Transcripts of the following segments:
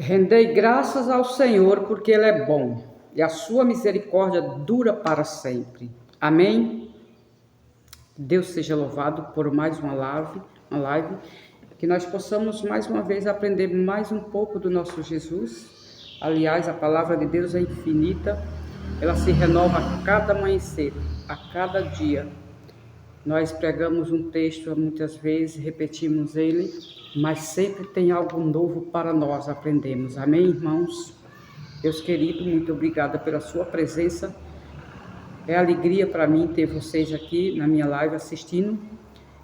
Rendei graças ao Senhor, porque Ele é bom, e a sua misericórdia dura para sempre. Amém? Deus seja louvado por mais uma live, que nós possamos mais uma vez aprender mais um pouco do nosso Jesus. Aliás, a palavra de Deus é infinita, ela se renova a cada amanhecer, a cada dia. Nós pregamos um texto muitas vezes, repetimos ele, mas sempre tem algo novo para nós aprendermos. Amém, irmãos? Deus querido, muito obrigada pela sua presença. É alegria para mim ter vocês aqui na minha live assistindo.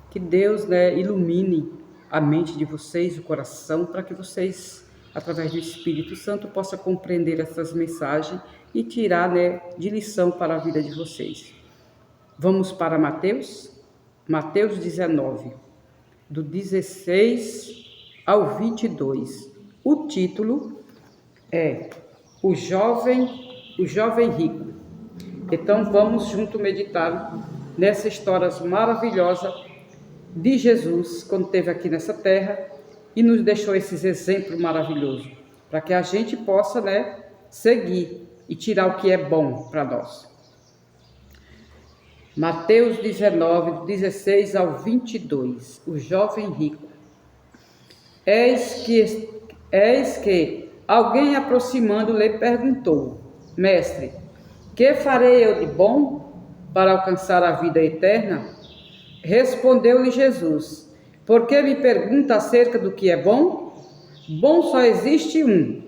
Que Deus, ilumine a mente de vocês, o coração, para que vocês, através do Espírito Santo, possam compreender essas mensagens e tirar, de lição para a vida de vocês. Vamos para Mateus 19, do 16 ao 22. O título é O Jovem Rico. Então vamos junto meditar nessa história maravilhosa de Jesus, quando esteve aqui nessa terra e nos deixou esses exemplos maravilhosos, para que a gente possa, seguir e tirar o que é bom para nós. Mateus 19, 16 ao 22, o jovem rico. Eis que alguém aproximando lhe perguntou: Mestre, que farei eu de bom para alcançar a vida eterna? Respondeu-lhe Jesus: Por que me pergunta acerca do que é bom? Bom só existe um.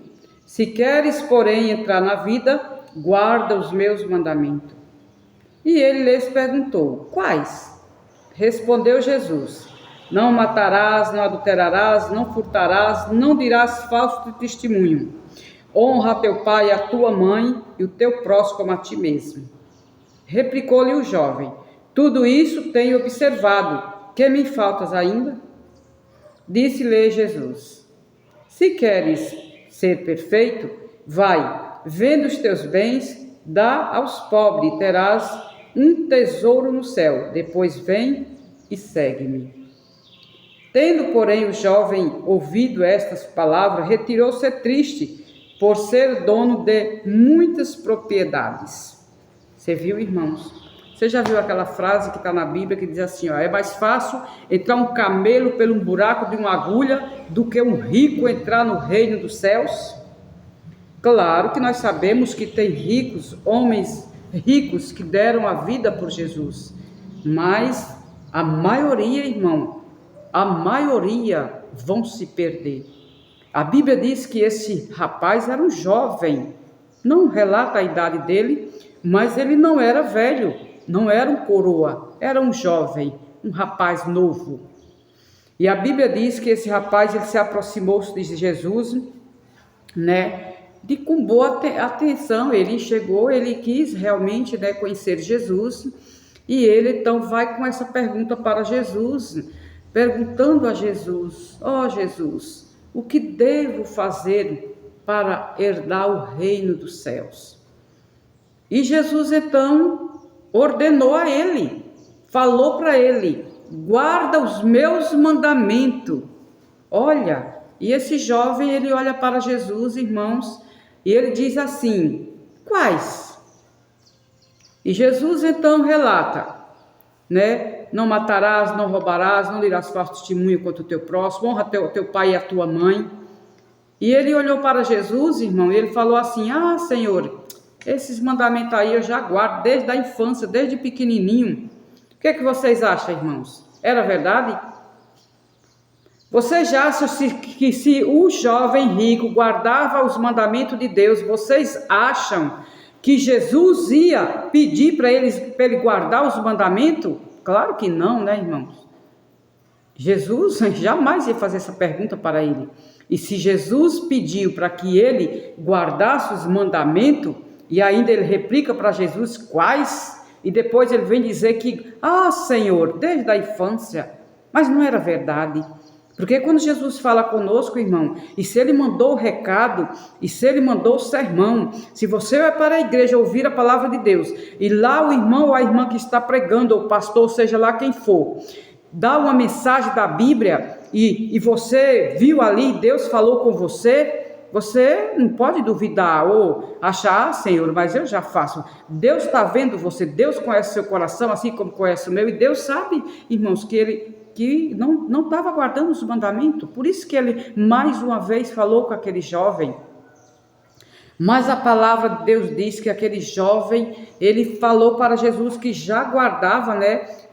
Se queres, porém, entrar na vida, guarda os meus mandamentos. E ele lhes perguntou: Quais? Respondeu Jesus: Não matarás, não adulterarás, não furtarás, não dirás falso testemunho. Honra a teu pai e a tua mãe, e o teu próximo como a ti mesmo. Replicou-lhe o jovem: Tudo isso tenho observado. Que me faltas ainda? Disse-lhe Jesus: Se queres ser perfeito, vai, vende os teus bens, dá aos pobres, e terás um tesouro no céu. Depois vem e segue-me. Tendo, porém, o jovem ouvido estas palavras, retirou-se triste, por ser dono de muitas propriedades. Você viu, irmãos? Você já viu aquela frase que está na Bíblia que diz assim, é mais fácil entrar um camelo pelo buraco de uma agulha do que um rico entrar no reino dos céus? Claro que nós sabemos que tem homens ricos que deram a vida por Jesus, mas a maioria, irmão, a maioria vão se perder. A Bíblia diz que esse rapaz era um jovem, não relata a idade dele, mas ele não era velho, não era um coroa, era um jovem, um rapaz novo. E a Bíblia diz que esse rapaz, ele se aproximou de Jesus, com boa atenção. Ele chegou, ele quis realmente, conhecer Jesus, e ele então vai com essa pergunta para Jesus, perguntando a Jesus: Jesus, o que devo fazer para herdar o reino dos céus? E Jesus então ordenou a ele, falou para ele: guarda os meus mandamentos. Olha, e esse jovem, ele olha para Jesus, irmãos, e ele diz assim: quais? E Jesus então relata, não matarás, não roubarás, não dirás falso testemunho contra o teu próximo, honra teu pai e a tua mãe. E ele olhou para Jesus, irmão, e ele falou assim: Senhor, esses mandamentos aí eu já guardo desde a infância, desde pequenininho. O que vocês acham, irmãos? Era verdade? Vocês já acham que se o jovem rico guardava os mandamentos de Deus, vocês acham que Jesus ia pedir para ele guardar os mandamentos? Claro que não, irmãos? Jesus jamais ia fazer essa pergunta para ele. E se Jesus pediu para que ele guardasse os mandamentos, e ainda ele replica para Jesus quais, e depois ele vem dizer que, Senhor, desde a infância, mas não era verdade. Porque quando Jesus fala conosco, irmão, e se ele mandou o recado, e se ele mandou o sermão, se você vai para a igreja ouvir a palavra de Deus, e lá o irmão ou a irmã que está pregando, ou o pastor, seja lá quem for, dá uma mensagem da Bíblia, e você viu ali, Deus falou com você, você não pode duvidar ou achar, Senhor, mas eu já faço. Deus está vendo você, Deus conhece seu coração, assim como conhece o meu, e Deus sabe, irmãos, que não estava guardando os mandamentos. Por isso que ele mais uma vez falou com aquele jovem. Mas a palavra de Deus diz que aquele jovem, ele falou para Jesus que já guardava,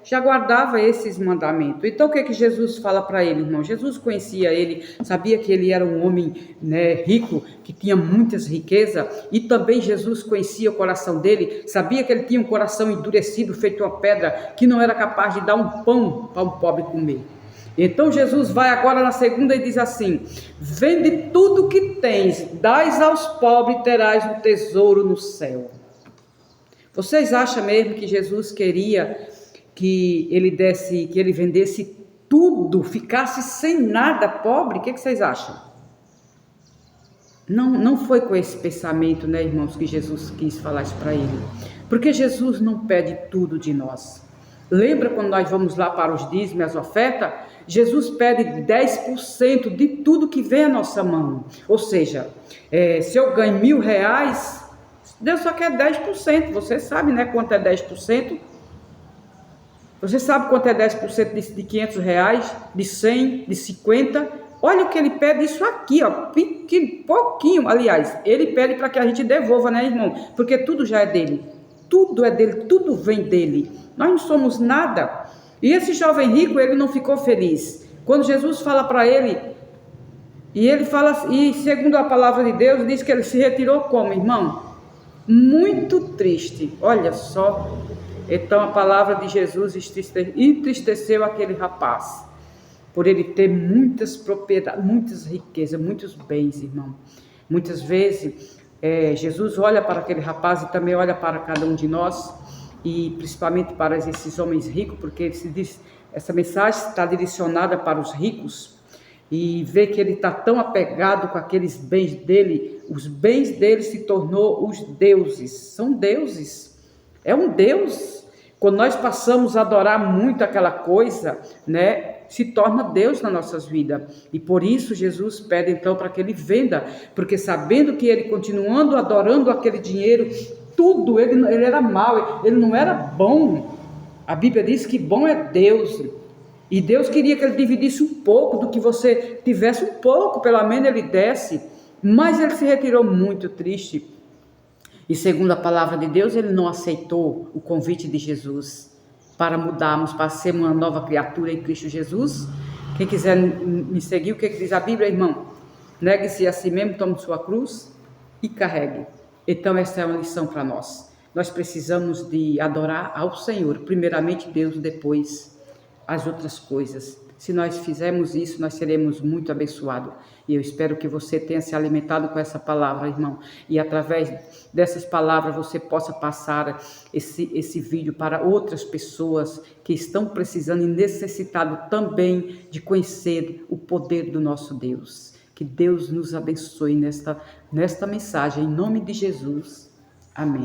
já guardava esses mandamentos. Então o que Jesus fala para ele, irmão? Jesus conhecia ele, sabia que ele era um homem, rico, que tinha muitas riquezas, e também Jesus conhecia o coração dele, sabia que ele tinha um coração endurecido, feito uma pedra, que não era capaz de dar um pão para um pobre comer. Então Jesus vai agora na segunda e diz assim: vende tudo que tens, dás aos pobres, terás um tesouro no céu. Vocês acham mesmo que Jesus queria que ele vendesse tudo, ficasse sem nada, pobre? O que vocês acham? Não foi com esse pensamento, irmãos, que Jesus quis falar isso para ele. Porque Jesus não pede tudo de nós. Lembra quando nós vamos lá para os dízimos e as ofertas? Jesus pede 10% de tudo que vem à nossa mão. Ou seja, se eu ganho R$1.000, Deus só quer 10%. Você sabe, quanto é 10%? Você sabe quanto é 10% de R$500, de 100, de 50? Olha o que ele pede, isso aqui, ó, pouquinho. Aliás, ele pede para que a gente devolva, irmão? Porque tudo já é dele. Tudo é dele, tudo vem dele. Nós não somos nada. E esse jovem rico, ele não ficou feliz. Quando Jesus fala para ele, e ele fala, e segundo a palavra de Deus, diz que ele se retirou como, irmão? Muito triste. Olha só. Então a palavra de Jesus entristeceu aquele rapaz, por ele ter muitas propriedades, muitas riquezas, muitos bens, irmão. Muitas vezes Jesus olha para aquele rapaz e também olha para cada um de nós, e principalmente para esses homens ricos, porque essa mensagem está direcionada para os ricos, e vê que ele está tão apegado com aqueles bens dele. Os bens dele se tornou os deuses, são deuses, é um Deus. Quando nós passamos a adorar muito aquela coisa, se torna Deus nas nossas vidas. E por isso Jesus pede então para que ele venda, porque sabendo que ele continuando adorando aquele dinheiro, tudo, ele era mau, ele não era bom. A Bíblia diz que bom é Deus. E Deus queria que ele dividisse um pouco do que você tivesse, um pouco, pelo menos ele desse. Mas ele se retirou muito triste. E segundo a palavra de Deus, ele não aceitou o convite de Jesus para mudarmos, para sermos uma nova criatura em Cristo Jesus. Quem quiser me seguir, o que diz a Bíblia, irmão? Negue-se a si mesmo, tome sua cruz e carregue. Então essa é uma lição para nós. Nós precisamos de adorar ao Senhor, primeiramente Deus, depois as outras coisas. Se nós fizermos isso, nós seremos muito abençoados. E eu espero que você tenha se alimentado com essa palavra, irmão. E através dessas palavras você possa passar esse vídeo para outras pessoas que estão precisando e necessitado também de conhecer o poder do nosso Deus. Que Deus nos abençoe nesta mensagem. Em nome de Jesus. Amém.